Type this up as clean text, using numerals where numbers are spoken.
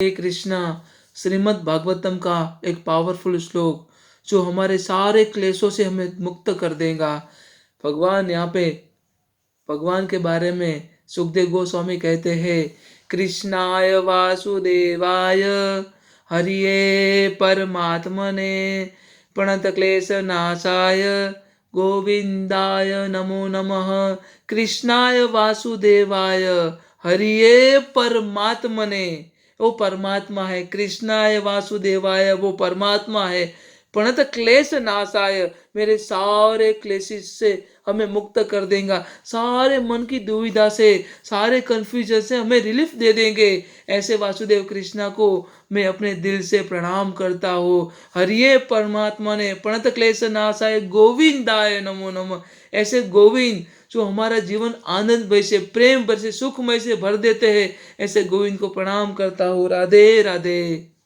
हे कृष्णा, श्रीमद् भागवतम का एक पावरफुल श्लोक जो हमारे सारे क्लेशों से हमें मुक्त कर देगा। भगवान यहाँ पे भगवान के बारे में सुखदेव गोस्वामी कहते हैं, कृष्णाय वासुदेवाय हरिये परमात्मने प्रणत क्लेश नाशाय गोविंदाय नमो नमः। कृष्णाय वासुदेवाय हरिये परमात्मने, वो परमात्मा है। कृष्णाय वासुदेवाय, वो परमात्मा है। प्रणत क्लेश नाशाय, मेरे सारे क्लेशिस से हमें मुक्त कर देगा। सारे मन की दुविधा से, सारे कंफ्यूजन से हमें रिलीफ दे देंगे। ऐसे वासुदेव कृष्णा को मैं अपने दिल से प्रणाम करता हूँ। हरिये परमात्मा ने प्रणत क्लेश नाशाय गोविंदाय नमो नमः। ऐसे गोविंद जो हमारा जीवन आनंदमय से, प्रेम भर से, सुखमय से भर देते हैं, ऐसे गोविंद को प्रणाम करता हूँ। राधे राधे।